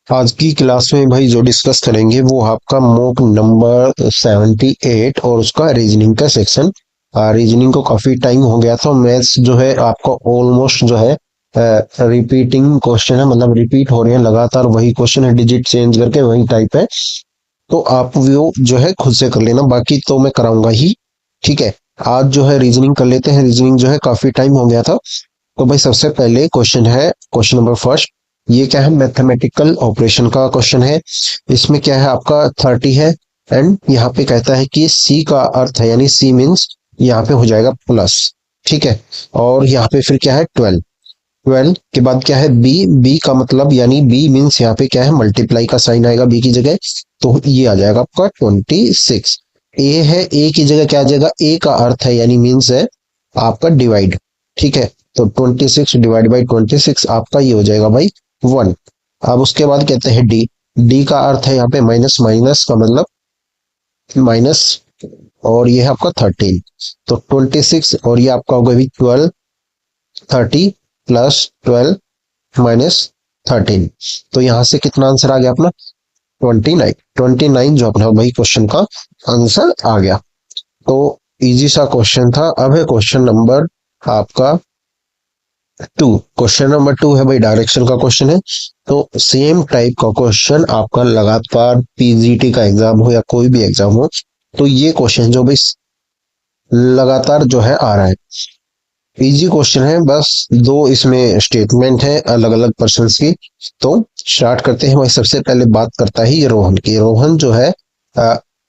आज की क्लास में भाई जो डिस्कस करेंगे वो आपका मॉक नंबर 78 और उसका रीजनिंग का सेक्शन। रीजनिंग को काफी टाइम हो गया था। मैथ्स जो है आपका ऑलमोस्ट जो है रिपीटिंग क्वेश्चन है, मतलब रिपीट हो रहे हैं लगातार, वही क्वेश्चन है, डिजिट चेंज करके वही टाइप है। तो आप वो जो है खुद से कर लेना, बाकी तो मैं कराऊंगा ही। ठीक है। आज जो है रीजनिंग कर लेते हैं। रीजनिंग जो है काफी टाइम हो गया था। तो भाई सबसे पहले क्वेश्चन है, क्वेश्चन नंबर फर्स्ट। ये क्या है? मैथमेटिकल ऑपरेशन का क्वेश्चन है। इसमें क्या है आपका 30 है। एंड यहाँ पे कहता है कि सी का अर्थ है, यानी सी मीन्स यहाँ पे हो जाएगा प्लस। ठीक है। और यहाँ पे फिर क्या है 12। 12 के बाद क्या है बी। बी का मतलब यानी बी मीन्स यहाँ पे क्या है मल्टीप्लाई का साइन आएगा बी की जगह। तो ये आ जाएगा आपका 26। ए है, ए की जगह क्या आ जाएगा? ए का अर्थ है यानी मीन्स है आपका डिवाइड। ठीक है। तो 26 डिवाइड बाई 26 आपका ये हो जाएगा भाई 1। अब उसके बाद कहते हैं डी। डी का अर्थ है यहाँ पे माइनस, माइनस का मतलब माइनस। और ये है आपका 13। तो 26 और ये आपका होगा भी 12। 30 प्लस 12 माइनस 13। तो यहाँ से कितना आंसर आ गया अपना? 29। 29 जो अपना भाई क्वेश्चन का आंसर आ गया। तो इजी सा क्वेश्चन था। अब है क्वेश्चन नंबर आपका 2। क्वेश्चन नंबर 2 है भाई डायरेक्शन का क्वेश्चन है। तो सेम टाइप का क्वेश्चन आपका लगातार पीजीटी का एग्जाम हो या कोई भी एग्जाम हो, तो ये क्वेश्चन जो भाई लगातार जो है आ रहा है। इजी क्वेश्चन है, बस दो इसमें स्टेटमेंट है अलग अलग पर्सन्स की। तो स्टार्ट करते हैं भाई। सबसे पहले बात करता है ये रोहन की। रोहन जो है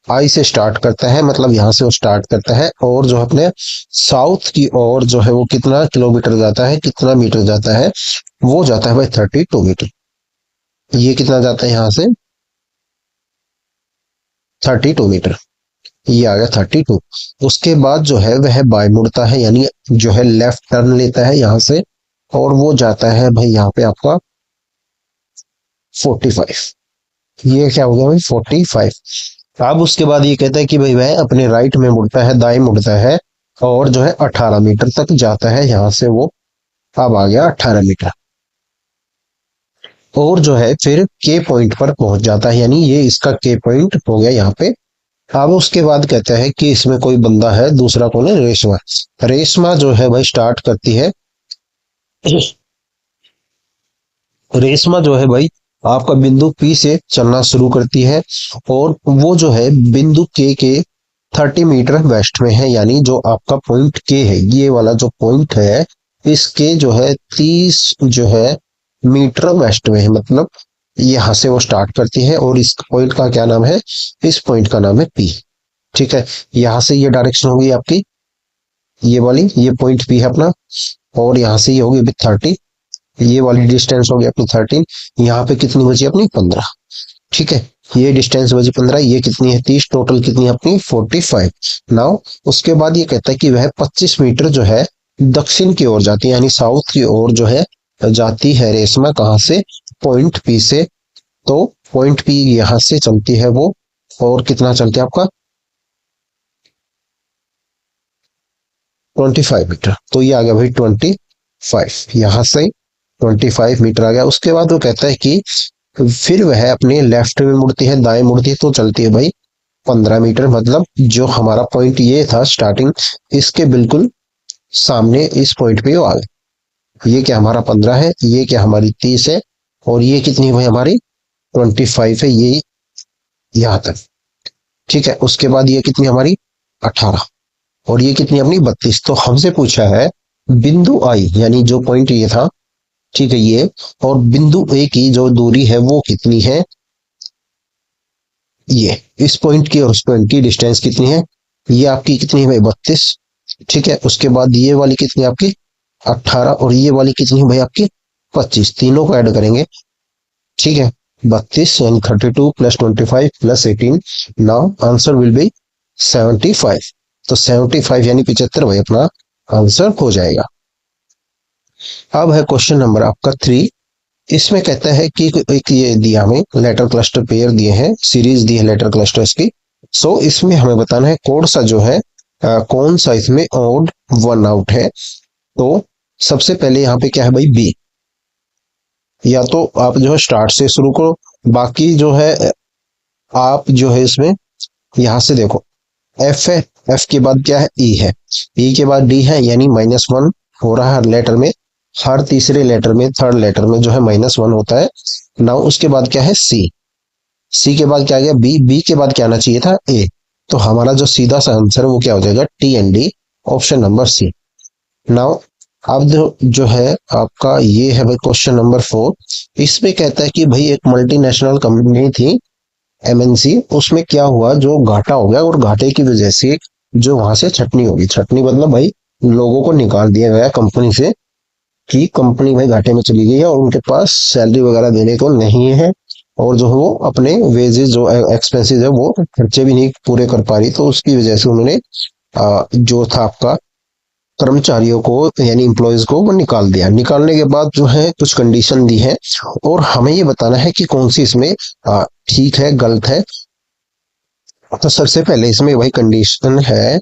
आई से स्टार्ट करता है, मतलब यहाँ से वो स्टार्ट करता है और जो अपने साउथ की ओर जो है वो कितना किलोमीटर जाता है, कितना मीटर जाता है? वो जाता है भाई 32 मीटर। ये कितना जाता है यहाँ से? 32 मीटर। ये आ गया 32। उसके बाद जो है वह बाय मुड़ता है, यानी जो है लेफ्ट टर्न लेता है यहाँ से, और वो जाता है भाई यहाँ पे आपका 45। ये क्या हो गया भाई 45। अब उसके बाद ये कहता है कि भाई वह अपने राइट में मुड़ता है, दाएं मुड़ता है, और जो है 18 मीटर तक जाता है यहाँ से वो। अब आ गया 18 मीटर। और जो है फिर के पॉइंट पर पहुंच जाता है, यानी ये इसका के पॉइंट हो गया यहाँ पे। अब उसके बाद कहता है कि इसमें कोई बंदा है, दूसरा कौन है? रेशमा। रेशमा जो है भाई स्टार्ट करती है। रेशमा जो है भाई आपका बिंदु पी से चलना शुरू करती है, और वो जो है बिंदु के 30 मीटर वेस्ट में है, यानी जो आपका पॉइंट के है, ये वाला जो पॉइंट है, इसके जो है 30 जो है मीटर वेस्ट में है। मतलब यहाँ से वो स्टार्ट करती है और इस पॉइंट का क्या नाम है? इस पॉइंट का नाम है पी। ठीक है। यहाँ से ये डायरेक्शन होगी आपकी ये वाली, ये पॉइंट पी है अपना। और यहाँ से ये होगी 30। ये वाली डिस्टेंस होगी अपनी 13। यहाँ पे कितनी बची अपनी? 15। ठीक है। ये डिस्टेंस बची 15, ये कितनी है? 30। टोटल कितनी है अपनी? 45। नाउ उसके बाद ये कहता है कि वह 25 मीटर जो है दक्षिण की ओर जाती है, यानी साउथ की ओर जो है जाती है रेशमा। कहाँ से? पॉइंट पी से। तो पॉइंट पी यहाँ से चलती है वो, और कितना चलती है आपका? 25 मीटर। तो ये आ गया भाई 25। यहाँ से 25 मीटर आ गया। उसके बाद वो कहता है कि फिर वह अपने लेफ्ट में मुड़ती है, दाएं मुड़ती है, तो चलती है भाई 15 मीटर। मतलब जो हमारा पॉइंट ये था स्टार्टिंग, इसके बिल्कुल सामने इस पॉइंट पे वो आ गए। ये क्या हमारा 15 है, ये क्या हमारी 30 है, और ये कितनी भाई हमारी 25 है, ये यहाँ तक। ठीक है। उसके बाद ये कितनी हमारी 18, और ये कितनी अपनी 32। तो हमसे पूछा है बिंदु आई, यानी जो पॉइंट ये था, ठीक है ये, और बिंदु ए की जो दूरी है वो कितनी है? ये इस पॉइंट की और उस पॉइंट की डिस्टेंस कितनी है? ये आपकी कितनी है भाई? 32। ठीक है। उसके बाद ये वाली कितनी है आपकी? 18। और ये वाली कितनी है भाई आपकी? 25। तीनों को ऐड करेंगे। ठीक है। 32 यानी 32 plus 25 plus 18। Now answer will be 75। तो 75 यानी 75 भाई अपना आंसर हो जाएगा। अब है क्वेश्चन नंबर आपका 3। इसमें कहता है कि एक ये दिया हमें लेटर क्लस्टर पेयर दिए हैं, सीरीज दी है लेटर क्लस्टर्स की। सो इसमें हमें बताना है कौन सा जो है कौन सा इसमें ऑड वन आउट है। तो सबसे पहले यहाँ पे क्या है भाई? बी। या तो आप जो है स्टार्ट से शुरू करो, बाकी जो है आप जो है इसमें यहां से देखो, एफ है, एफ के बाद क्या है, ई है, ई के बाद डी है, यानी -1 हो रहा है हर लेटर में। हर तीसरे लेटर में, थर्ड लेटर में जो है -1 होता है। नाउ उसके बाद क्या है, सी, सी के बाद क्या आ गया, बी, बी के बाद क्या आना चाहिए था, ए। तो हमारा जो सीधा सा आंसर है वो क्या हो जाएगा, T and D, option number C. Now अब जो है आपका ये है भाई क्वेश्चन नंबर 4। इसमें कहता है कि भाई एक मल्टीनेशनल कंपनी थी, एमएनसी, उसमें क्या हुआ, जो घाटा हो गया और घाटे की वजह से जो वहां से छटनी होगी, छटनी मतलब भाई लोगों को निकाल दिया गया कंपनी से, कि कंपनी भाई घाटे में चली गई है और उनके पास सैलरी वगैरह देने को नहीं है, और जो है वो अपने वेजेस जो एक्सपेंसेस है वो खर्चे भी नहीं पूरे कर पा रही, तो उसकी वजह से उन्होंने जो था आपका कर्मचारियों को यानी इम्प्लॉयज को वो निकाल दिया। निकालने के बाद जो है कुछ कंडीशन दी है और हमें ये बताना है कि कौन सी इसमें ठीक है, गलत है। तो सबसे पहले इसमें वही कंडीशन है,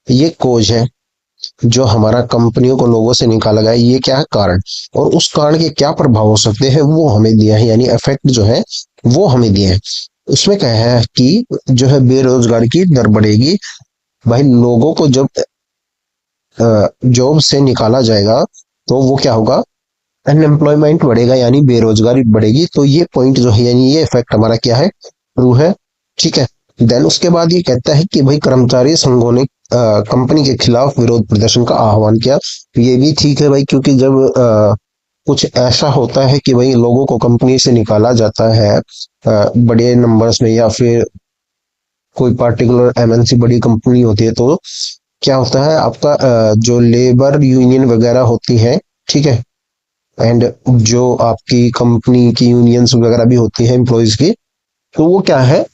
ये कोज है जो हमारा कंपनियों को लोगों से निकाला गया, ये क्या है, कारण, और उस कारण के क्या प्रभाव हो सकते हैं वो हमें दिया है, यानी इफेक्ट जो है वो हमें दिया है। उसमें क्या है कि जो है बेरोजगारी की दर बढ़ेगी। भाई लोगों को जब जॉब से निकाला जाएगा तो वो क्या होगा, अनएम्प्लॉयमेंट बढ़ेगा यानी बेरोजगारी बढ़ेगी। तो ये पॉइंट जो है यानी ये इफेक्ट हमारा क्या है, ट्रू है, ठीक है। देन उसके बाद ये कहता है कि भाई कर्मचारी संघों ने कंपनी के खिलाफ विरोध प्रदर्शन का आह्वान किया। ये भी ठीक है भाई, क्योंकि जब कुछ ऐसा होता है कि भाई लोगों को कंपनी से निकाला जाता है बड़े नंबर्स में, या फिर कोई पार्टिकुलर एमएनसी बड़ी कंपनी होती है, तो क्या होता है आपका जो लेबर यूनियन वगैरह होती है, ठीक है, एंड जो आपकी कंपनी की यूनियंस वगैरह भी होती है एम्प्लॉयज की, तो वो क्या है,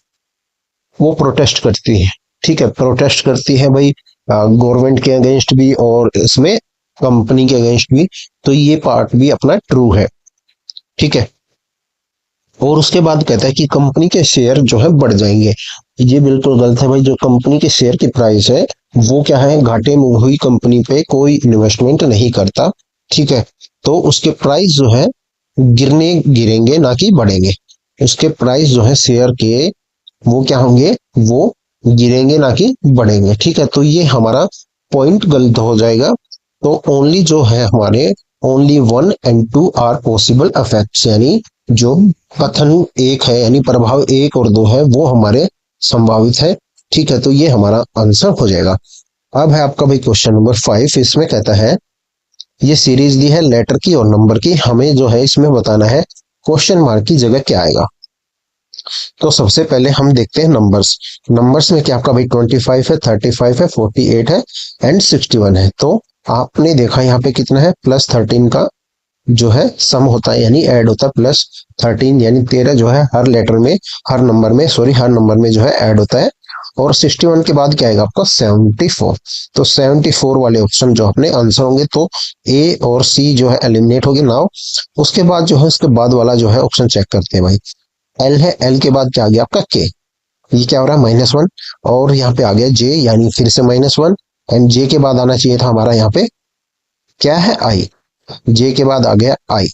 वो प्रोटेस्ट करती है, ठीक है, प्रोटेस्ट करती है भाई गवर्नमेंट के अगेंस्ट भी और इसमें कंपनी के अगेंस्ट भी। तो ये पार्ट भी अपना ट्रू है, ठीक है। और उसके बाद कहता है कि कंपनी के शेयर जो है बढ़ जाएंगे। ये बिल्कुल गलत है भाई, जो कंपनी के शेयर की प्राइस है वो क्या है, घाटे में हुई कंपनी पे कोई इन्वेस्टमेंट नहीं करता, ठीक है। तो उसके प्राइस जो है गिरने गिरेंगे ना कि बढ़ेंगे। उसके प्राइस जो है शेयर के वो क्या होंगे, वो गिरेंगे ना कि बढ़ेंगे, ठीक है। तो ये हमारा पॉइंट गलत हो जाएगा। तो ओनली जो है हमारे, ओनली 1 और 2 आर पॉसिबल इफेक्ट्स, यानी जो कथन एक है यानी प्रभाव 1 और 2 है वो हमारे संभावित है, ठीक है। तो ये हमारा आंसर हो जाएगा। अब है आपका भाई क्वेश्चन नंबर 5। इसमें कहता है ये सीरीज दी है लेटर की और नंबर की, हमें जो है इसमें बताना है क्वेश्चन मार्क की जगह क्या आएगा। तो सबसे पहले हम देखते हैं नंबर्स। नंबर्स में क्या आपका भाई 25 है, 35 है, 48 है एंड 61 है। तो आपने देखा यहाँ पे कितना है, +13 का जो है सम होता है यानी ऐड होता है, +13 यानी 13 जो है हर लेटर में, हर नंबर में, सॉरी हर नंबर में जो है ऐड होता है। और 61 के बाद क्या आएगा आपका 74। तो 74 वाले ऑप्शन जो अपने आंसर होंगे, तो ए और सी जो है एलिमिनेट होगी नाउ। उसके बाद जो है उसके बाद वाला जो है ऑप्शन चेक करते हैं भाई। एल है, एल के बाद क्या आ गया आपका के, ये क्या हो रहा है -1, और यहाँ पे आ गया जे यानी फिर से -1, एंड जे के बाद आना चाहिए था हमारा यहाँ पे क्या है, आई, जे के बाद आ गया आई,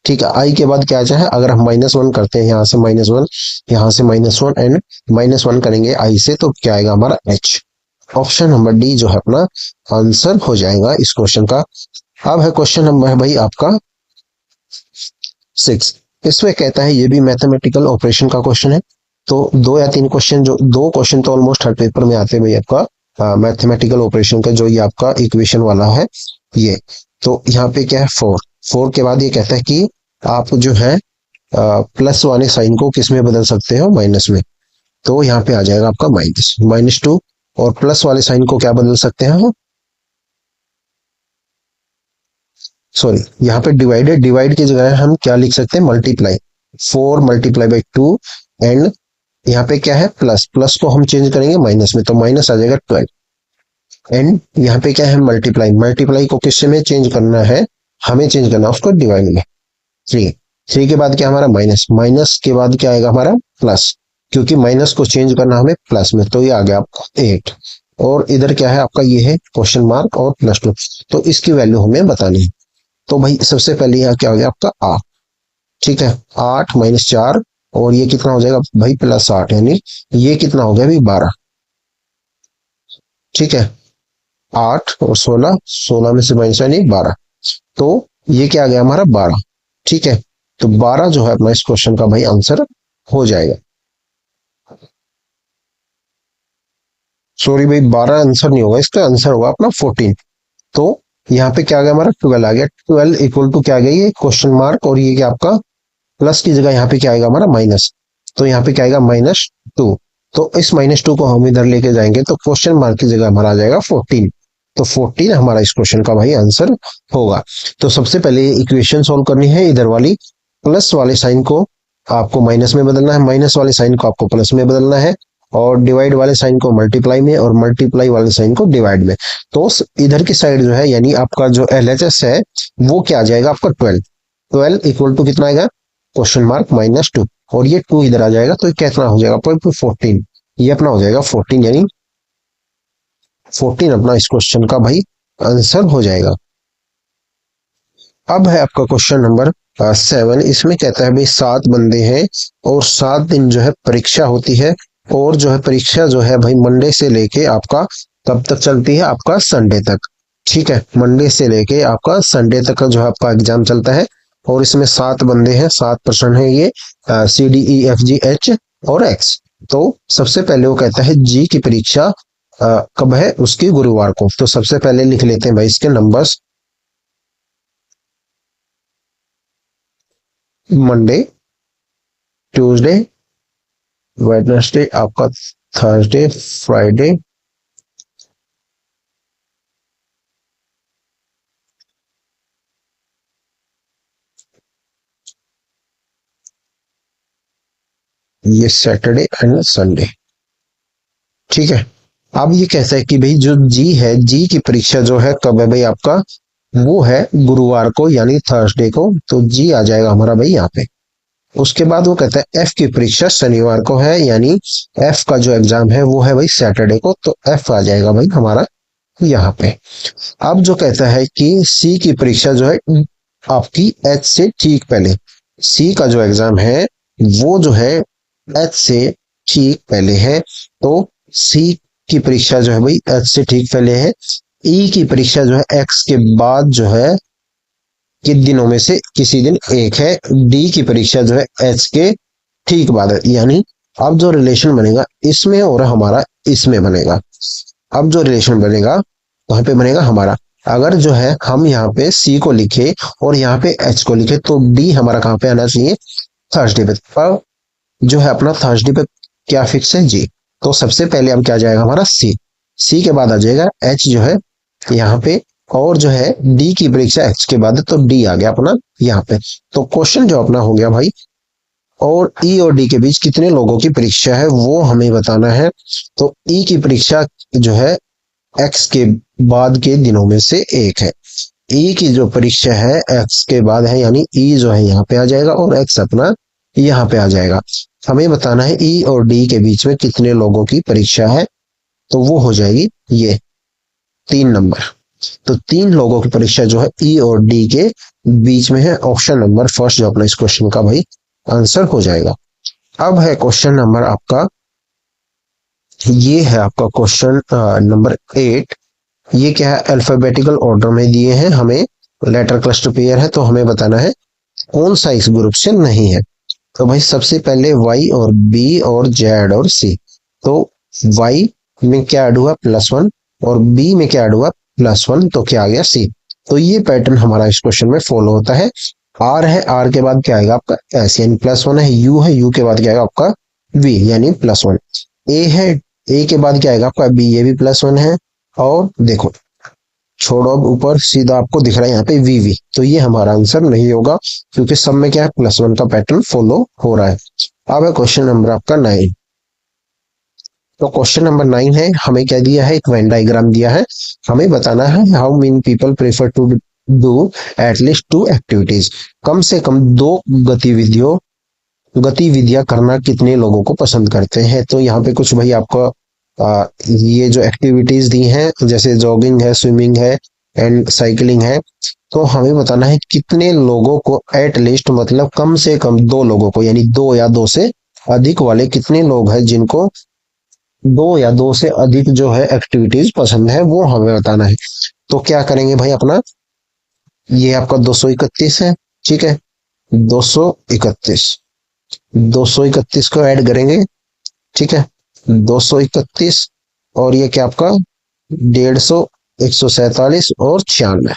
ठीक है। आई के बाद क्या चाहे, अगर हम -1 करते हैं, यहाँ से -1, यहाँ से -1 एंड -1 करेंगे आई से, तो क्या आएगा हमारा एच। ऑप्शन नंबर डी जो है अपना आंसर हो जाएगा इस क्वेश्चन का। अब है क्वेश्चन नंबर है भाई आपका 6। इसमें कहता है ये भी मैथमेटिकल ऑपरेशन का क्वेश्चन है। तो 2 या 3 क्वेश्चन, जो 2 क्वेश्चन तो ऑलमोस्ट हर पेपर में आते हैं भाई आपका मैथमेटिकल ऑपरेशन का, जो ये आपका इक्वेशन वाला है ये। तो यहाँ पे क्या है 4, 4 के बाद ये कहता है कि आप जो है प्लस वाले साइन को किस में बदल सकते हो, माइनस में। तो यहाँ पे आ जाएगा आपका -2, और प्लस वाले साइन को क्या बदल सकते हैं हम, सॉरी यहाँ पे डिवाइडेड, डिवाइड की जगह हम क्या लिख सकते हैं, मल्टीप्लाई, 4 मल्टीप्लाई बाई 2, एंड यहाँ पे क्या है प्लस, प्लस को हम चेंज करेंगे माइनस में, तो माइनस आ जाएगा 12, एंड यहाँ पे क्या है मल्टीप्लाई, मल्टीप्लाई को किससे में चेंज करना है, हमें चेंज करना है उसको डिवाइड में, 3, 3 के बाद क्या हमारा माइनस, माइनस के बाद क्या आएगा हमारा प्लस, क्योंकि माइनस को चेंज करना हमें प्लस में, तो ये आ गया आपका 8, और इधर क्या है आपका ये है क्वेश्चन मार्क और +2, तो इसकी वैल्यू हमें बतानी है। तो भाई सबसे पहले यहाँ क्या हो गया आपका 8, ठीक है, 8 -4 और ये कितना हो जाएगा भाई +8, यानी ये कितना हो गया भाई 12। ठीक है, 8 और 16, 16 में से माइनस यानी 12, तो ये क्या आ गया हमारा 12। ठीक है, तो 12 जो है अपना इस क्वेश्चन का भाई आंसर हो जाएगा। सॉरी भाई, 12 आंसर नहीं होगा, इसका आंसर होगा अपना 14। तो यहाँ पे क्या आ गया हमारा 12 आ गया, 12 इक्वल टू क्या आ गया ये क्वेश्चन मार्क, और ये क्या आपका प्लस की जगह यहाँ पे क्या आएगा हमारा माइनस, तो यहाँ पे क्या आएगा -2। तो इस -2 को हम इधर लेके जाएंगे तो क्वेश्चन मार्क की जगह हमारा आ जाएगा 14। तो 14 हमारा इस क्वेश्चन का भाई आंसर होगा। तो सबसे पहले इक्वेशन सॉल्व करनी है, इधर वाली प्लस वाले साइन को आपको माइनस में बदलना है, माइनस वाले साइन को आपको प्लस में बदलना है, और डिवाइड वाले साइन को मल्टीप्लाई में, और मल्टीप्लाई वाले साइन को डिवाइड में। तो इधर की साइड जो है यानी आपका जो LHS है वो क्या आ जाएगा आपका 12। 12 इक्वल टू कितना आएगा क्वेश्चन मार्क -2, और ये 2 इधर आ जाएगा तो ये कितना हो जाएगा 14। ये अपना हो जाएगा 14, यानी 14 अपना इस क्वेश्चन का भाई आंसर हो जाएगा। अब है आपका क्वेश्चन नंबर 7। इसमें कहता है भाई 7 बंदे हैं और 7 दिन जो है परीक्षा होती है, और जो है परीक्षा जो है भाई मंडे से लेके आपका कब तक चलती है आपका संडे तक। ठीक है, मंडे से लेके आपका संडे तक का जो है आपका एग्जाम चलता है, और इसमें 7 बंदे हैं, 7% है ये, CDEFGH और X। तो सबसे पहले वो कहता है जी की परीक्षा कब है उसकी गुरुवार को। तो सबसे पहले लिख लेते हैं भाई इसके नंबर्स, मंडे, ट्यूसडे, वेडनेसडे, आपका थर्सडे, फ्राइडे, ये सैटरडे एंड संडे। ठीक है, अब ये कहता है कि भाई जो जी है, जी की परीक्षा जो है कब है भाई आपका, वो है गुरुवार को यानी थर्सडे को, तो जी आ जाएगा हमारा भाई यहाँ पे। उसके बाद वो कहता है एफ की परीक्षा शनिवार को है, यानी एफ का जो एग्जाम है वो है भाई सैटरडे को, तो एफ आ जाएगा भाई हमारा यहाँ पे। अब जो कहता है कि सी की परीक्षा जो है आपकी एच से ठीक पहले, सी का जो एग्जाम है वो जो है एच से ठीक पहले है, तो सी की परीक्षा जो है भाई एच से ठीक पहले है। ई की परीक्षा जो है एक्स के बाद जो है किन दिनों में से किसी दिन एक है। डी की परीक्षा जो है एच के ठीक बाद है, यानी अब जो रिलेशन बनेगा इसमें और हमारा इसमें बनेगा। अब जो रिलेशन बनेगा वहां पे बनेगा हमारा, अगर जो है हम यहाँ पे सी को लिखे और यहाँ पे एच को लिखे तो डी हमारा कहाँ पे आना चाहिए थर्सडे पे, पर जो है अपना थर्सडे पे क्या फिक्स है जी। तो सबसे पहले अब क्या जाएगा हमारा सी, सी के बाद आ जाएगा एच जो है यहाँ पे, और जो है डी की परीक्षा एच के बाद है तो डी आ गया अपना यहाँ पे। तो क्वेश्चन जो अपना हो गया भाई, और ई और डी के बीच कितने लोगों की परीक्षा है वो हमें बताना है। तो ई की परीक्षा जो है एक्स के बाद के दिनों में से एक है। ई की जो परीक्षा है एक्स के बाद है, यानी ई जो है यहाँ पे आ जाएगा और एक्स अपना यहाँ पे आ जाएगा। हमें बताना है ई और डी के बीच में कितने लोगों की परीक्षा है, तो वो हो जाएगी ये 3 नंबर। तो 3 लोगों की परीक्षा जो है ई और डी के बीच में है, ऑप्शन नंबर फर्स्ट जो अपना इस क्वेश्चन का भाई आंसर हो जाएगा। अब है क्वेश्चन नंबर आपका, ये है आपका क्वेश्चन नंबर 8। ये क्या है अल्फाबेटिकल ऑर्डर में दिए हैं हमें, लेटर क्लस्टर पेयर है, तो हमें बताना है कौन सा इस ग्रुप से नहीं है। तो भाई सबसे पहले वाई और बी और जेड और सी। तो वाई में क्या ऐड हुआ +1, और बी में क्या ऐड हुआ +1, तो क्या आ गया सी। तो ये पैटर्न हमारा इस क्वेश्चन में फॉलो होता है। आर है, आर के बाद क्या आएगा आपका एस यानी +1 है, यू है, यू के बाद क्या आएगा आपका वी यानी +1। ए है, ए के बाद क्या आएगा आपका बी, ये भी +1 है, और देखो छोड़ो अब ऊपर सीधा आपको दिख रहा है यहाँ पे वी, तो ये हमारा आंसर नहीं होगा क्योंकि सब में क्या है +1 का पैटर्न फॉलो हो रहा है। अब है क्वेश्चन नंबर आपका 9। तो क्वेश्चन नंबर 9 है, हमें क्या दिया है एक वेन डायग्राम दिया है, हमें बताना है how many people prefer to do at least 2 activities. कम से कम 2 गतिविधियां करना कितने लोगों को पसंद करते हैं। तो यहाँ पे कुछ भाई आपको ये जो एक्टिविटीज दी हैं जैसे जॉगिंग है, स्विमिंग है, एंड साइकिलिंग है। तो हमें बताना है कितने लोगों को एटलीस्ट, मतलब कम से कम 2 लोगों को, यानी 2 या 2 से अधिक वाले कितने लोग हैं जिनको 2 या 2 से अधिक जो है एक्टिविटीज पसंद है, वो हमें बताना है। तो क्या करेंगे भाई अपना, ये आपका 231 है, ठीक है। 231, 231 को ऐड करेंगे, ठीक है। 231 और ये क्या आपका 150, 147 और 96,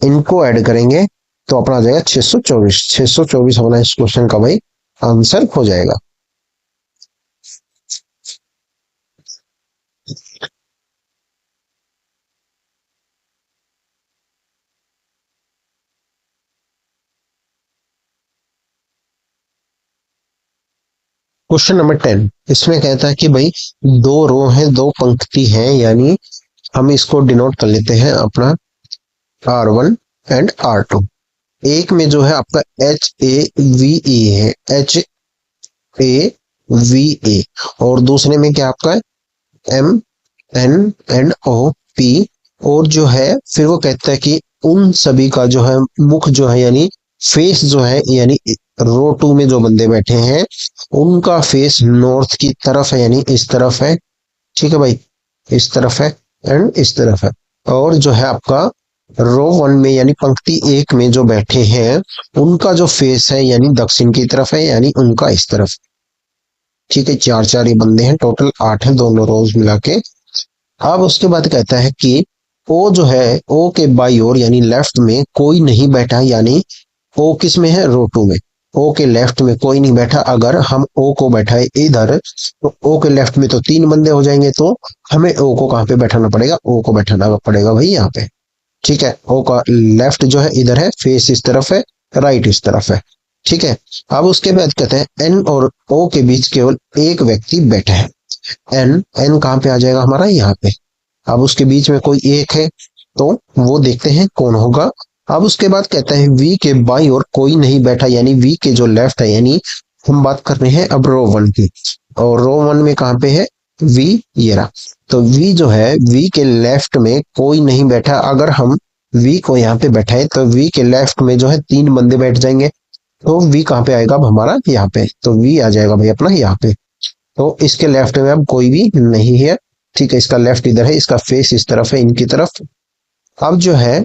इनको ऐड करेंगे तो अपना आ जाएगा 624। 624 हमारा इस क्वेश्चन का भाई आंसर हो जाएगा। क्वेश्चन नंबर 10, इसमें कहता है कि भाई 2 रो हैं, 2 पंक्ति हैं, यानी हम इसको डिनोट कर लेते हैं अपना R1 एंड R2। एक में जो है आपका HAVE है, HAVA, और दूसरे में क्या आपका MNNOP। और जो है फिर वो कहता है कि उन सभी का जो है मुख जो है, यानी फेस जो है, यानी रो 2 में जो बंदे बैठे हैं उनका फेस नॉर्थ की तरफ है, यानी इस तरफ है, ठीक है भाई, इस तरफ है एंड इस तरफ है। और जो है आपका रो 1 में यानी पंक्ति 1 में जो बैठे हैं उनका जो फेस है यानी दक्षिण की तरफ है, यानी उनका इस तरफ, ठीक है। 4 4 ये बंदे हैं, टोटल 8 हैं दोनों रोज मिला के। अब उसके बाद कहता है कि ओ जो है, ओ के बाई ओर यानी लेफ्ट में कोई नहीं बैठा, यानी ओ किस में है, रो 2 में। ओ के लेफ्ट में कोई नहीं बैठा, अगर हम ओ को बैठाए इधर तो ओ के लेफ्ट में तो 3 बंदे हो जाएंगे, तो हमें ओ को कहाँ पे बैठाना पड़ेगा, ओ को बैठाना पड़ेगा भाई यहाँ पे, ठीक है। ओ का लेफ्ट जो है इधर है, फेस इस तरफ है, राइट इस तरफ है, ठीक है। अब उसके बाद कहते हैं एन और ओ के बीच केवल एक व्यक्ति बैठा है। एन एन कहाँ पे आ जाएगा हमारा, यहाँ पे। अब उसके बीच में कोई एक है, तो वो देखते हैं कौन होगा। अब उसके बाद कहता है वी के बाई और कोई नहीं बैठा, यानी वी के जो लेफ्ट है, यानी हम बात कर रहे हैं अब रो 1 की, और रो 1 में कहाँ पे है वी, ये रहा। तो वी जो है, वी के लेफ्ट में कोई नहीं बैठा, अगर हम वी को यहाँ पे बैठाए तो वी के लेफ्ट में जो है 3 बंदे बैठ जाएंगे, तो वी कहाँ पे आएगा अब हमारा, यहाँ पे। तो वी आ जाएगा भाई अपना यहाँ पे। तो इसके लेफ्ट में अब कोई भी नहीं है, ठीक है। इसका लेफ्ट इधर है, इसका फेस इस तरफ है, इनकी तरफ। अब जो है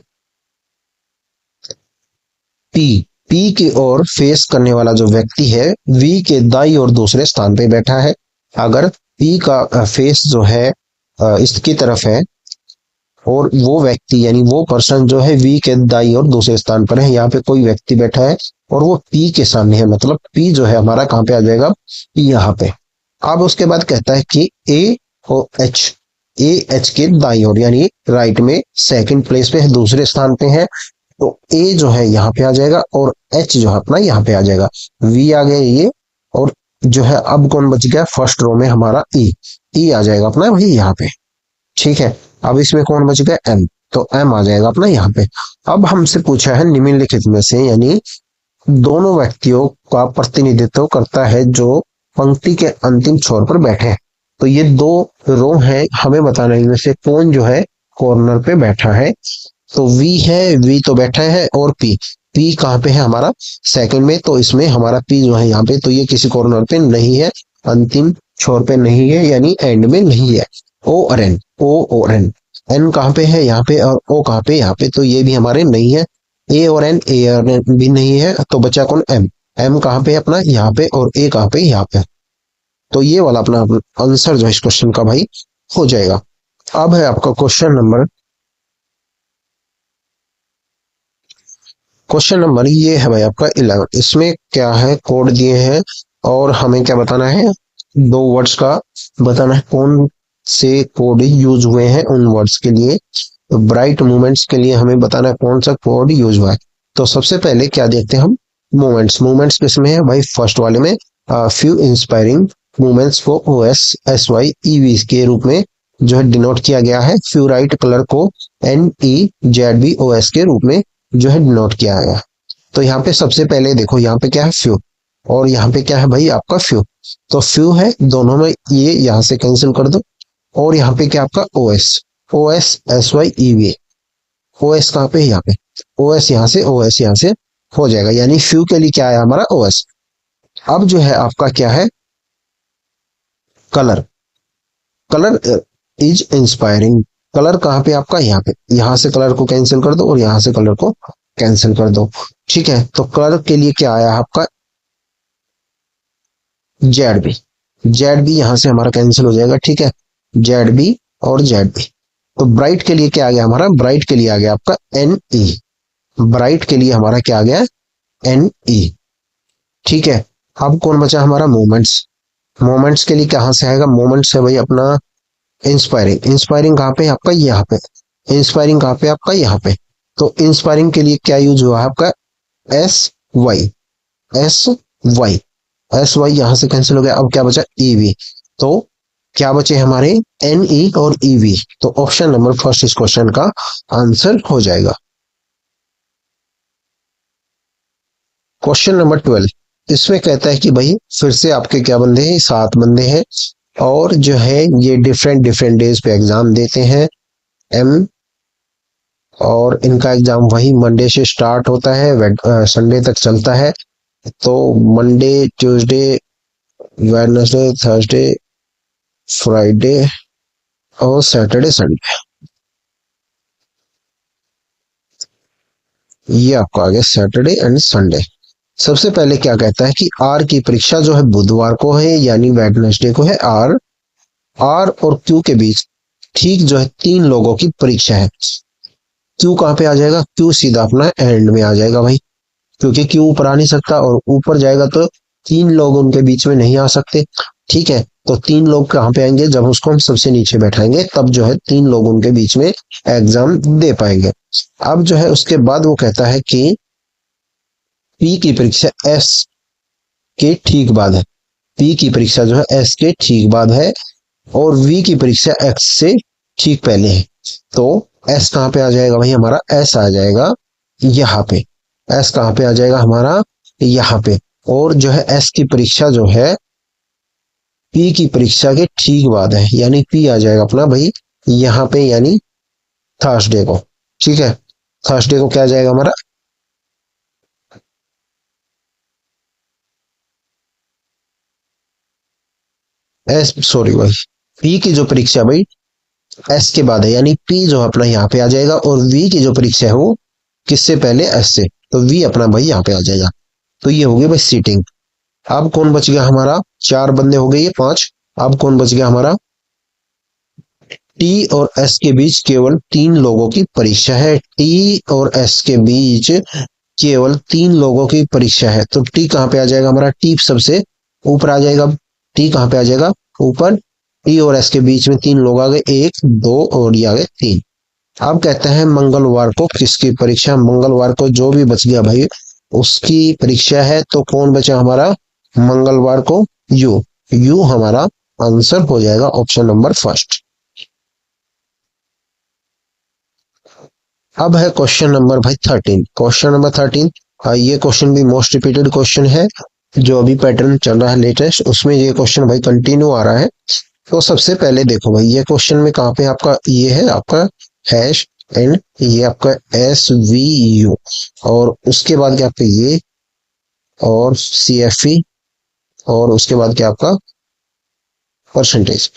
पी, पी की ओर फेस करने वाला जो व्यक्ति है वी के दाई और दूसरे स्थान पे बैठा है। अगर पी का फेस जो है इसकी तरफ है, और वो व्यक्ति यानी वो पर्सन जो है वी के दाई और दूसरे स्थान पर है, यहाँ पे कोई व्यक्ति बैठा है और वो पी के सामने है, मतलब पी जो है हमारा कहाँ पे आ जाएगा, यहाँ पे। अब उसके बाद कहता है कि ए और एच, ए एच के दाई ओर यानी राइट में सेकंड प्लेस पे है, दूसरे स्थान पे है, तो ए जो है यहाँ पे आ जाएगा और एच जो है अपना यहाँ पे आ जाएगा। वी आ गया ये, और जो है अब कौन बच गया फर्स्ट रो में हमारा ई, ई आ जाएगा अपना वही यहाँ पे, ठीक है। अब इसमें कौन बच गया एम, तो एम आ जाएगा अपना यहाँ पे। अब हमसे पूछा है निम्नलिखित में से, यानी दोनों व्यक्तियों का प्रतिनिधित्व करता है जो पंक्ति के अंतिम छोर पर बैठे हैं। तो ये 2 रो हैं, हमें बताना है इनमें से कौन जो है कॉर्नर पे बैठा है। तो वी है, वी तो बैठा है, और पी, पी कहाँ पे है हमारा सेकंड में, तो इसमें हमारा पी जो है यहाँ पे, तो ये किसी कॉर्नर पे नहीं है, अंतिम छोर पे नहीं है, यानी एंड में नहीं है। ओ और एन, ओ और एन, एन कहाँ पे है यहाँ पे, और ओ कहाँ पे यहाँ पे, तो ये भी हमारे नहीं है। ए और एन, ए और एन भी नहीं है, तो बचा कौन एम, एम कहाँ पे है अपना यहाँ पे, और ए कहाँ पे यहाँ पे। तो ये वाला अपना आंसर जो है इस क्वेश्चन का भाई हो जाएगा। अब है आपका क्वेश्चन नंबर ये है भाई आपका 11। इसमें क्या है, कोड दिए हैं और हमें क्या बताना है, 2 वर्ड्स का बताना है, कौन से कोड यूज हुए हैं उन वर्ड्स के लिए। तो ब्राइट मूवमेंट्स के लिए हमें बताना है कौन सा कोड यूज हुआ है। तो सबसे पहले क्या देखते हैं हम, मूवमेंट्स। मूवमेंट्स किसमें है भाई, फर्स्ट वाले में फ्यू इंस्पायरिंग मूवमेंट्स को OSSYEV के रूप में जो है डिनोट किया गया है। फ्यू राइट कलर को NEZBOS के रूप में जो है डिनोट किया गया। तो यहाँ पे सबसे पहले देखो, यहाँ पे क्या है फ्यू, और यहाँ पे क्या है भाई आपका फ्यू। तो फ्यू है दोनों में, ये यहाँ से कैंसिल कर दो, और यहाँ पे क्या आपका OSSYEV, ओ एस कहाँ पे, यहाँ पे। ओ एस यहाँ से, ओ एस यहाँ से हो जाएगा, यानी फ्यू के लिए क्या है हमारा ओ एस। अब जो है आपका क्या है, colour. Colour is inspiring. Colour कहाँ पे आपका, यहाँ पे। यहाँ से कलर को कैंसिल कर दो और यहाँ से कलर को कैंसिल कर दो। ठीक है, तो कलर के लिए क्या आया आपका, जेड बी। जेड बी यहाँ से हमारा कैंसिल हो जाएगा, ठीक है। जेड बी और जेड बी। तो ब्राइट के लिए क्या आ गया हमारा, ब्राइट के लिए आ गया आपका एन ई। ब्राइट के लिए हमारा क्या आ गया, एन ई। ठीक है। अब कौन बचा हमारा, मोमेंट्स। मोमेंट्स के लिए कहाँ से आएगा, मोमेंट्स है भाई अपना इंस्पायरिंग। इंस्पायरिंग कहाँ पे आपका, यहाँ पे। इंस्पायरिंग कहाँ पे आपका, यहाँ पे। तो इंस्पायरिंग के लिए क्या यूज हुआ है आपका, S Y. S Y. S Y यहां से कैंसिल हो गया, अब क्या बचा, ईवी। तो क्या बचे हमारे, एन ई और ईवी। तो ऑप्शन नंबर फर्स्ट इस क्वेश्चन का आंसर हो जाएगा। क्वेश्चन नंबर 12, इसमें कहता है कि भाई फिर से आपके क्या बंदे हैं, 7 बंदे हैं, और जो है ये डिफरेंट डिफरेंट डेज पे एग्जाम देते हैं। एम, और इनका एग्जाम वही मंडे से स्टार्ट होता है, संडे तक चलता है। तो Monday, Tuesday, Wednesday, Thursday, Friday और सैटरडे संडे, ये आपका आ गया सैटरडे एंड संडे। सबसे पहले क्या कहता है कि आर की परीक्षा जो है बुधवार को है, यानी वेडनेसडे को है। आर, आर और क्यू के बीच ठीक जो है 3 लोगों की परीक्षा है। क्यू कहाँ पे आ जाएगा, क्यू सीधा अपना एंड में आ जाएगा भाई, क्योंकि क्यू ऊपर आ नहीं सकता, और ऊपर जाएगा तो 3 लोग उनके बीच में नहीं आ सकते। ठीक है, तो 3 लोग कहाँ पे आएंगे, जब उसको हम सबसे नीचे बैठाएंगे तब जो है 3 लोग उनके बीच में एग्जाम दे पाएंगे। अब जो है उसके बाद वो कहता है कि पी की परीक्षा एस के ठीक बाद है। पी की परीक्षा जो है एस के ठीक बाद है, और वी की परीक्षा एक्स से ठीक पहले है। तो एस कहाँ पे आ जाएगा भाई हमारा, एस आ जाएगा यहाँ पे। एस कहाँ पे आ जाएगा हमारा, यहाँ पे। और जो है एस की परीक्षा जो है पी की परीक्षा के ठीक बाद है, यानी पी आ जाएगा अपना भाई यहाँ पे, यानी थर्सडे को। ठीक है, थर्सडे को क्या आ जाएगा हमारा, एस, सॉरी भाई, पी की जो परीक्षा भाई एस के बाद है, यानी पी जो अपना यहाँ पे आ जाएगा, और वी की जो परीक्षा है वो किससे पहले, एस से। तो वी अपना भाई यहाँ पे आ जाएगा। तो ये हो गई भाई सीटिंग। अब कौन बच गया हमारा, 4 बंदे हो गए, ये 5। अब कौन बच गया हमारा, टी और एस के बीच केवल 3 लोगों की परीक्षा है। टी और एस के बीच केवल 3 लोगों की परीक्षा है। तो टी कहाँ पे आ जाएगा हमारा, टी सबसे ऊपर आ जाएगा। टी कहाँ पे आ जाएगा, ऊपर। टी और एस के बीच में 3 लोग आ गए, 1 2 और ये आ गए 3। अब कहते हैं मंगलवार को किसकी परीक्षा, मंगलवार को जो भी बच गया भाई उसकी परीक्षा है। तो कौन बचा हमारा, मंगलवार को यू। यू हमारा आंसर हो जाएगा, ऑप्शन नंबर फर्स्ट। अब है क्वेश्चन नंबर भाई 13। क्वेश्चन नंबर 13, ये क्वेश्चन भी मोस्ट रिपीटेड क्वेश्चन है, जो अभी पैटर्न चल रहा है लेटेस्ट, उसमें ये क्वेश्चन भाई कंटिन्यू आ रहा है। तो सबसे पहले देखो भाई, ये क्वेश्चन में कहाँ पे आपका ये है, आपका हैश एंड ये आपका एस वी यू, और उसके बाद क्या आपका ये और सी एफ ई, और उसके बाद क्या आपका परसेंटेज।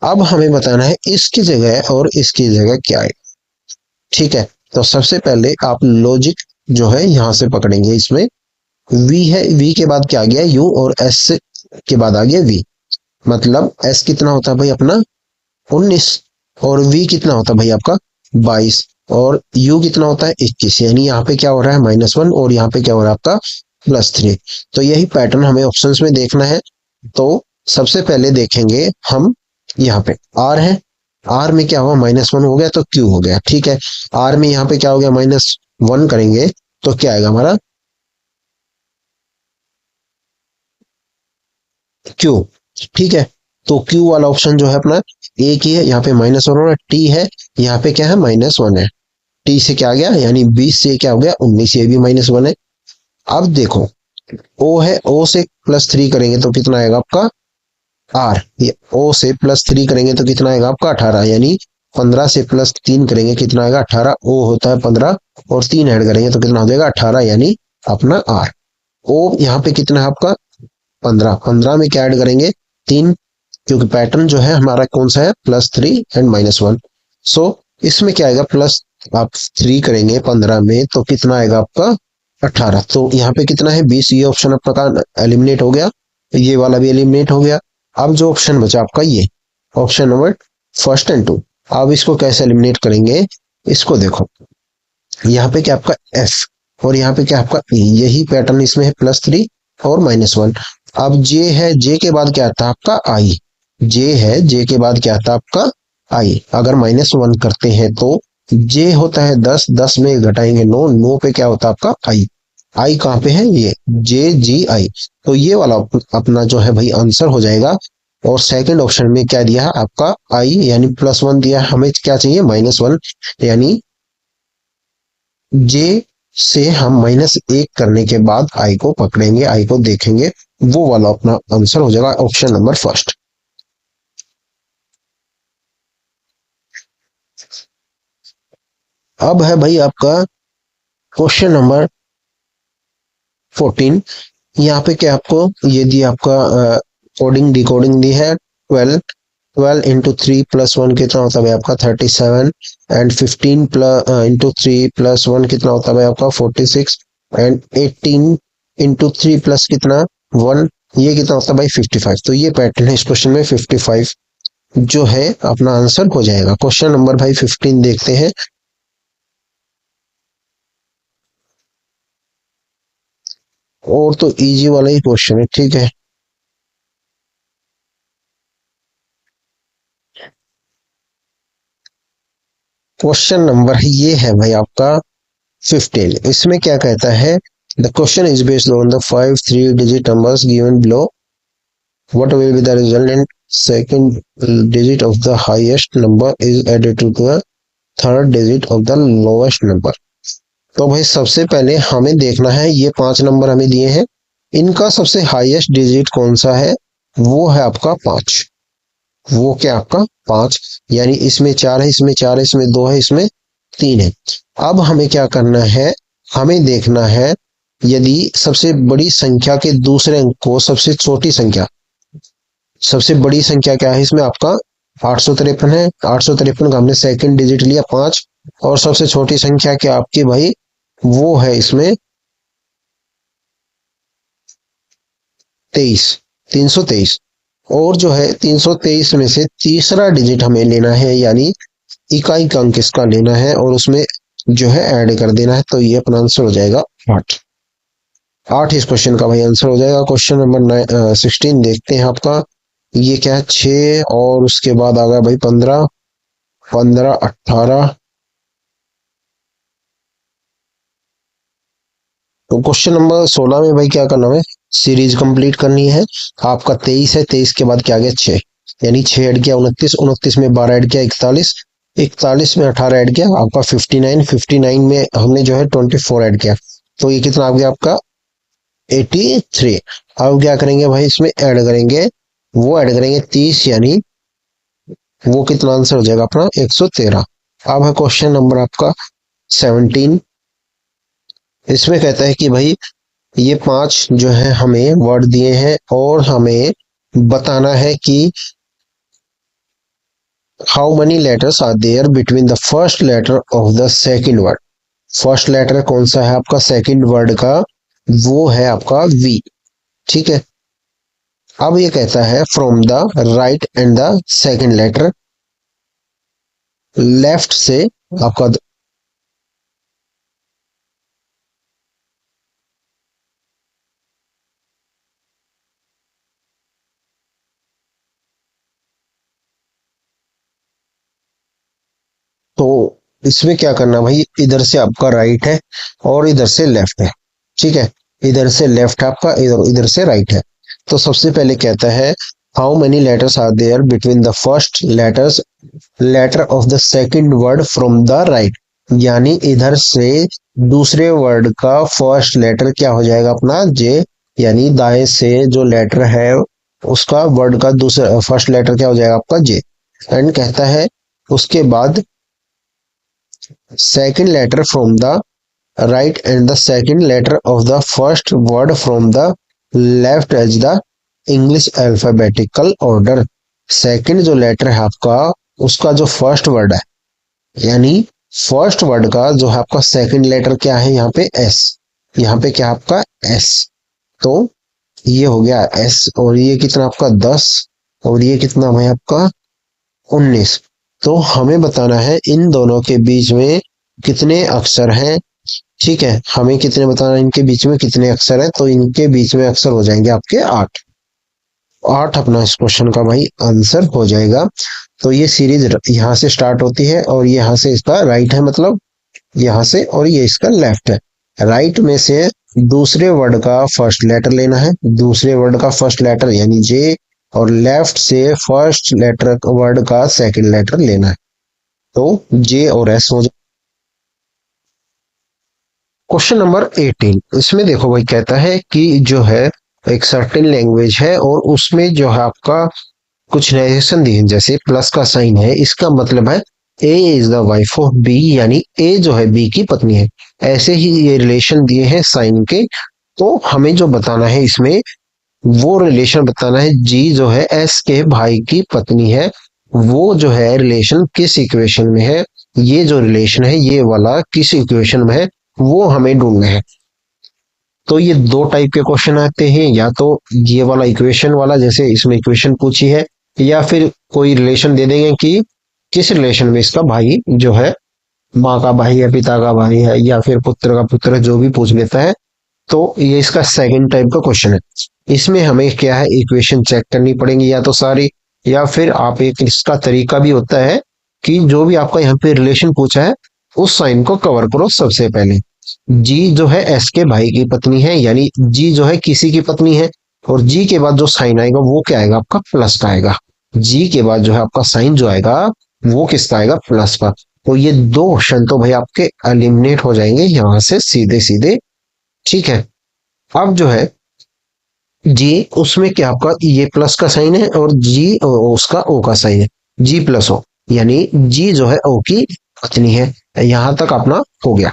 अब हमें बताना है इसकी जगह और इसकी जगह क्या है। ठीक है, तो सबसे पहले आप लॉजिक जो है यहां से पकड़ेंगे। इसमें वी है, वी के बाद क्या आ गया, यू, और एस के बाद आ गया वी। मतलब एस कितना होता है भाई अपना 19, और वी कितना होता है भाई आपका 22, और यू कितना होता है 21। यानी यहाँ पे क्या हो रहा है -1, और यहाँ पे क्या हो रहा है आपका +3। तो यही पैटर्न हमें ऑप्शंस में देखना है। तो सबसे पहले देखेंगे हम, यहाँ पे आर है, आर में क्या हुआ -1 हो गया तो क्यू हो गया। ठीक है, आर में यहाँ पे क्या हो गया -1 करेंगे तो क्या आएगा हमारा क्यू। ठीक है, तो क्यू वाला ऑप्शन जो है अपना एक ही है, यहाँ पे -1 टी है, यहाँ पे क्या है -1 है। टी से क्या आ गया, यानी 20 से क्या हो गया 19, ये भी -1 है। अब देखो ओ है, ओ से +3 करेंगे तो कितना आएगा आपका आर। ये ओ से +3 करेंगे तो कितना आएगा आपका 18, यानी 15 से प्लस 3 करेंगे कितना आएगा 18, ओ होता है 15 और 3 ऐड करेंगे तो कितना हो जाएगा 18, यानी अपना आर। ओ यहाँ पे कितना है आपका 15, 15 में क्या ऐड करेंगे 3, क्योंकि पैटर्न जो है हमारा कौन सा है +3 एंड -1। सो इसमें क्या आएगा प्लस आप 3 करेंगे 15 में तो कितना आएगा आपका 18। तो यहाँ पे कितना है 20, ये ऑप्शन आपका एलिमिनेट हो गया, ये वाला भी एलिमिनेट हो गया। अब जो ऑप्शन बचा आपका ये ऑप्शन नंबर फर्स्ट एंड 2। अब इसको कैसे एलिमिनेट करेंगे, इसको देखो यहाँ पे क्या आपका एफ और यहाँ पे क्या आपका ई, यही पैटर्न इसमें है +3 और -1। अब जे है, जे के बाद क्या आता है आपका आई, जे है, जे के बाद क्या आता है आपका आई। अगर -1 करते हैं तो जे होता है 10, 10 में घटाएंगे 9, 9 पे क्या होता है आपका आई। आई कहाँ पे है ये JGI। तो ये वाला अपना जो है भाई आंसर हो जाएगा। और सेकंड ऑप्शन में क्या दिया है आपका आई यानी +1 दिया है, हमें क्या चाहिए -1, यानी जे से हम -1 करने के बाद आई को पकड़ेंगे, आई को देखेंगे, वो वाला अपना आंसर हो जाएगा ऑप्शन नंबर फर्स्ट। अब है भाई आपका क्वेश्चन नंबर 14। यहाँ पे क्या आपको ये दी आपका कोडिंग डिकोडिंग दी है 12, 12 इंटू 3 + 1 कितना होता है आपका 37 एंड 15 इंटू 3 + 1 कितना होता है आपका 46 एंड 18 इंटू 3 प्लस कितना 1, ये कितना होता है भाई 55। तो ये पैटर्न है इस क्वेश्चन में 55 जो है अपना आंसर हो जाएगा। क्वेश्चन नंबर भाई 15 देखते हैं। और तो इजी वाला ही क्वेश्चन है, ठीक है। क्वेश्चन नंबर ये है भाई आपका 15। इसमें क्या कहता है, the question is based on the 5 3 digit numbers given below, what will be the result and second digit of the highest number is added to the third digit of the lowest number। तो भाई सबसे पहले हमें देखना है ये 5 number हमें दिए हैं, इनका सबसे हाईएस्ट डिजिट कौन सा है, वो है आपका 5। वो क्या आपका 5, यानी इसमें 4 है, इसमें 4 है, इसमें 2 है, इसमें 3 है। अब हमें क्या करना है, हमें देखना है यदि सबसे बड़ी संख्या के दूसरे अंक को सबसे छोटी संख्या, सबसे बड़ी संख्या क्या है इसमें आपका 853 है, 853 का हमने सेकंड डिजिट लिया 5, और सबसे छोटी संख्या क्या आपकी भाई वो है इसमें 23, 323। और जो है 323 में से तीसरा डिजिट हमें लेना है, यानी इकाई का अंक इसका लेना है और उसमें जो है ऐड कर देना है, तो ये अपना आंसर हो जाएगा 8। 8 इस क्वेश्चन का भाई आंसर हो जाएगा। क्वेश्चन नंबर 16 देखते हैं आपका, ये क्या है 6 और उसके बाद आ गया भाई 15, 15 18। तो क्वेश्चन नंबर 16 में भाई क्या करना है, सीरीज कंप्लीट करनी है। आपका 23 है, 23 के बाद क्या आ गया 6, यानी 6 ऐड किया 29, 29 में 12 ऐड किया 41, 41 में 18 ऐड किया आपका 59, 59 में हमने जो है 24 ऐड किया, तो ये कितना आ गया आपका 83। अब क्या करेंगे भाई इसमें ऐड करेंगे, वो ऐड करेंगे 30, यानी वो कितना आंसर हो जाएगा अपना 113। अब है क्वेश्चन नंबर आपका 17। इसमें कहता है कि भाई ये 5 जो है हमें वर्ड दिए हैं और हमें बताना है कि how many letters are there between the first letter of the second word। First letter कौन सा है आपका सेकंड वर्ड का, वो है आपका वी, ठीक है। अब ये कहता है from the right and the second letter, left से आपका तो इसमें क्या करना भाई, इधर से आपका राइट है और इधर से लेफ्ट है, ठीक है। इधर से लेफ्ट है आपका, इधर इधर से राइट है। तो सबसे पहले कहता है how many letters are there between the first letters letter of the second word from the right, यानी इधर से दूसरे वर्ड का फर्स्ट लेटर क्या हो जाएगा अपना जे, यानी दाएं से जो लेटर है उसका वर्ड का दूसरा फर्स्ट लेटर क्या हो जाएगा आपका जे। एंड कहता है उसके बाद second letter from the right and the second letter of the first word from the left as the English alphabetical order. Second जो लेटर है आपका, उसका जो फर्स्ट वर्ड है, यानी फर्स्ट वर्ड का जो है आपका सेकंड लेटर क्या है, यहाँ पे एस, यहाँ पे क्या आपका एस। तो ये हो गया एस, और ये कितना आपका 10, और ये कितना है आपका 19। तो हमें बताना है इन दोनों के बीच में कितने अक्षर हैं। ठीक है, हमें कितने बताना है, इनके बीच में कितने अक्षर हैं। तो इनके बीच में अक्षर हो जाएंगे आपके 8। 8 अपना इस क्वेश्चन का भाई आंसर हो जाएगा। तो ये सीरीज यहाँ से स्टार्ट होती है, और यहाँ से इसका राइट है, मतलब यहाँ से, और ये इसका लेफ्ट है। राइट में से दूसरे वर्ड का फर्स्ट लेटर लेना है, दूसरे वर्ड का फर्स्ट लेटर यानी जे, और लेफ्ट से फर्स्ट लेटर वर्ड का सेकंड लेटर लेना है। तो जे और एस हो जाए। क्वेश्चन नंबर 18, इसमें देखो भाई कहता है कि जो है एक सर्टेन लैंग्वेज है, और उसमें जो है आपका कुछ नरेशन दिए, जैसे प्लस का साइन है, इसका मतलब है A is the wife of B, यानी ए जो है बी की पत्नी है। ऐसे ही ये रिलेशन दिए हैं साइन के। तो हमें जो बताना है इसमें वो रिलेशन बताना है, जी जो है एस के भाई की पत्नी है, वो जो है रिलेशन किस इक्वेशन में है, ये जो रिलेशन है ये वाला किस इक्वेशन में है, वो हमें ढूंढना है। तो ये दो टाइप के क्वेश्चन आते हैं, या तो ये वाला इक्वेशन वाला, जैसे इसमें इक्वेशन पूछी है, या फिर कोई रिलेशन दे देंगे कि किस रिलेशन में इसका भाई जो है, माँ का भाई है, पिता का भाई है, या फिर पुत्र का पुत्र है, जो भी पूछ लेता है। तो ये इसका सेकंड टाइप का क्वेश्चन है। इसमें हमें क्या है, इक्वेशन चेक करनी पड़ेगी या तो सारी, या फिर आप एक, इसका तरीका भी होता है कि जो भी आपका यहाँ पे रिलेशन पूछा है उस साइन को कवर करो सबसे पहले। जी जो है एस के भाई की पत्नी है, यानी जी जो है किसी की पत्नी है, और जी के बाद जो साइन आएगा वो क्या आएगा आपका, प्लस का आएगा। जी के बाद जो है आपका साइन जो आएगा वो किसका आएगा, प्लस का। तो ये दो ऑप्शन तो भाई आपके एलिमिनेट हो जाएंगे यहां से सीधे सीधे। ठीक है, अब जो है जी, उसमें क्या आपका ये प्लस का साइन है, और जी उसका ओ का साइन है, जी प्लस ओ, यानी जी जो है ओ की पत्नी है। यहां तक अपना हो गया।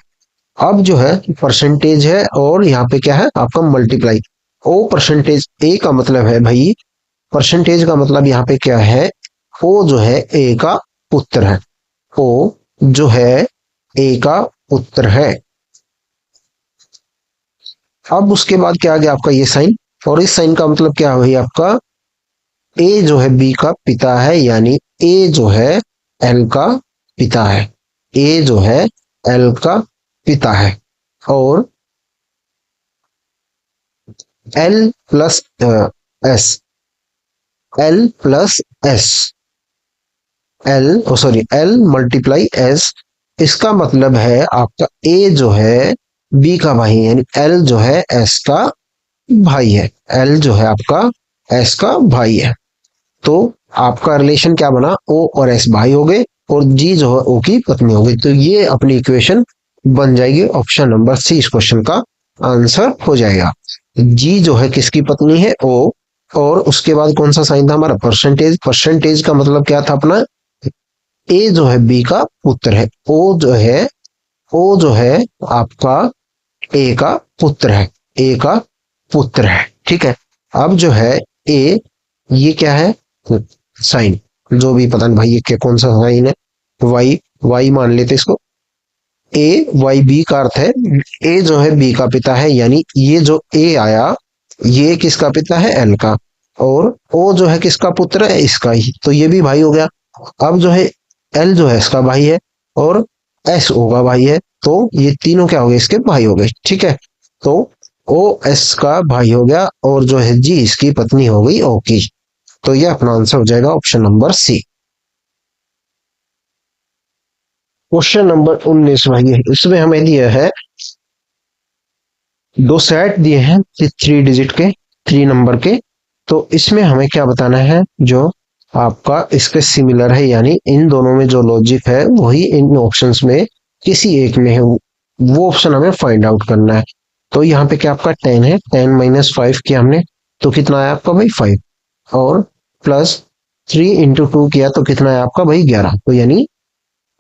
अब जो है परसेंटेज है, और यहाँ पे क्या है आपका मल्टीप्लाई। ओ परसेंटेज ए का मतलब है भाई, परसेंटेज का मतलब यहाँ पे क्या है, ओ जो है ए का पुत्र है, ओ जो है ए का पुत्र है। अब उसके बाद क्या आ गया आपका ये साइन, और इस साइन का मतलब क्या है भाई आपका, ए जो है बी का पिता है, यानी ए जो है एल का पिता है, ए जो है एल का पिता है। और L plus S, L plus S, L sorry L multiply S, इसका मतलब है आपका ए जो है बी का भाई है, यानी एल जो है एस का भाई है, एल जो है आपका एस का भाई है। तो आपका रिलेशन क्या बना, ओ और एस भाई हो गए, और जी जो है ओ की पत्नी हो गई। तो ये अपनी इक्वेशन बन जाएगी। ऑप्शन नंबर सी इस क्वेश्चन का आंसर हो जाएगा। जी जो है किसकी पत्नी है, ओ, और उसके बाद कौन सा साइन था हमारा, परसेंटेज। परसेंटेज का मतलब क्या था अपना, ए जो है बी का पुत्र है, ओ जो है आपका ए का पुत्र है, ए का पुत्र है। ठीक है, अब जो है ए, ये क्या है साइन, जो भी पता नहीं भाई ये क्या कौन सा साइन है, वाई, वाई मान लेते इसको। ए वाई बी का अर्थ है ए जो है बी का पिता है, यानी ये जो ए आया ये किसका पिता है, एल का, और ओ जो है किसका पुत्र है, इसका ही, तो ये भी भाई हो गया। अब जो है एल जो है इसका भाई है, और एस ओ का भाई है, तो ये तीनों क्या हो गए, इसके भाई हो गए। ठीक है, तो ओ एस का भाई हो गया, और जो है जी इसकी पत्नी हो गई ओ की। तो ये अपना आंसर हो जाएगा option number C. Question number 19 भाई, इसमें हमें दिया है दो सेट दिए हैं 3 डिजिट के, 3 नंबर के। तो इसमें हमें क्या बताना है, जो आपका इसके सिमिलर है, यानी इन दोनों में जो लॉजिक है वही इन ऑप्शंस में किसी एक में है, वो ऑप्शन हमें फाइंड आउट करना है। तो यहाँ पे क्या आपका 10 है, 10 - 5 किया हमने, तो कितना आया आपका भाई 5, और प्लस 3 × 2 किया तो कितना है आपका भाई 11, तो यानी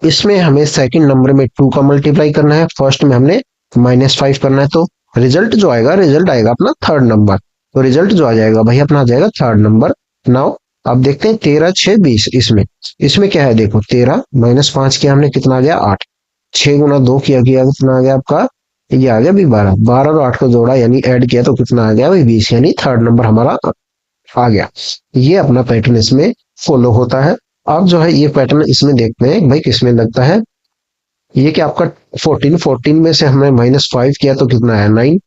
इसमें हमें सेकंड नंबर में 2 का मल्टीप्लाई करना है, फर्स्ट में हमने -5 करना है, तो रिजल्ट आएगा अपना थर्ड नंबर। तो रिजल्ट जो आ जाएगा भाई अपना आ जाएगा थर्ड नंबर। नाउ अब देखते हैं 13 6 20। इसमें इसमें क्या है, देखो 13 -5 किया हमने, कितना आ गया 8। 6 गुना 2 किया कितना आ गया आपका, ये आ गया भी 12। 12 और 8 को जोड़ा यानी ऐड किया तो कितना आ गया भाई 20, यानी थर्ड नंबर हमारा आ गया। ये अपना पैटर्न इसमें फॉलो होता है। अब जो है ये पैटर्न इसमें देखते हैं भाई किसमें लगता है। ये कि आपका 14 में से हमने -5 किया तो कितना है 9।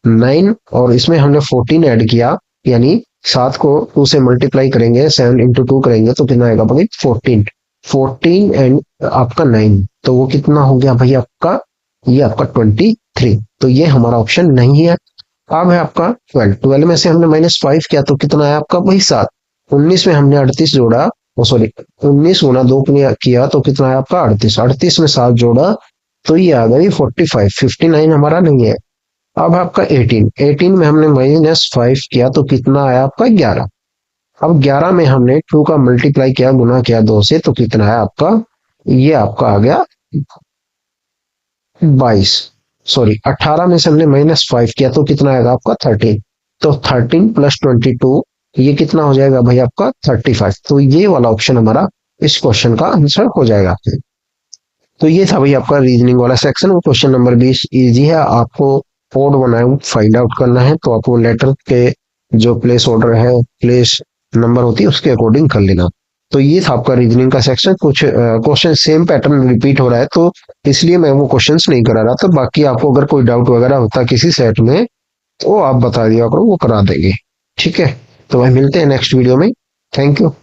9 और इसमें हमने 14 ऐड किया, यानी 7 को 2 से मल्टीप्लाई करेंगे, 7 इंटू 2 करेंगे तो कितना आएगा भाई 14। 14 एंड आपका 9, तो वो कितना हो गया भाई आपका, ये आपका 23। तो ये हमारा ऑप्शन नहीं है। अब है आपका 12। 12 में से हमने -5 किया तो कितना है आपका भाई 7। 19 में हमने 38 जोड़ा, सॉरी 19 गुना 2 किया तो कितना है आपका 38। 38 में 7 जोड़ा तो ये आ गई 45। 59 हमारा नहीं है। अब आपका 18। 18 में हमने -5 किया तो कितना आया आपका 11। अब 11 में हमने 2 का मल्टीप्लाई किया, गुना किया 2 से तो कितना है आपका, ये आपका आ गया 22। सॉरी 18 में से हमने -5 किया तो कितना आएगा आपका 13। तो 13 प्लस 22 ये कितना हो जाएगा भाई आपका 35। तो ये वाला ऑप्शन हमारा इस क्वेश्चन का आंसर हो जाएगा। तो ये था भाई आपका रीजनिंग वाला सेक्शन। वो क्वेश्चन नंबर 20 इजी है। आपको कोड बनाए फाइंड आउट करना है तो आपको लेटर के जो प्लेस ऑर्डर है, प्लेस नंबर होती है उसके अकॉर्डिंग कर लेना। तो ये था आपका रीजनिंग का सेक्शन। कुछ क्वेश्चन सेम पैटर्न रिपीट हो रहा है तो इसलिए मैं वो क्वेश्चंस नहीं करा रहा था। बाकी आपको अगर कोई डाउट वगैरह होता किसी सेट में तो आप बता दिया करो, वो करा देंगे। ठीक है, तो भाई मिलते हैं नेक्स्ट वीडियो में। Thank you.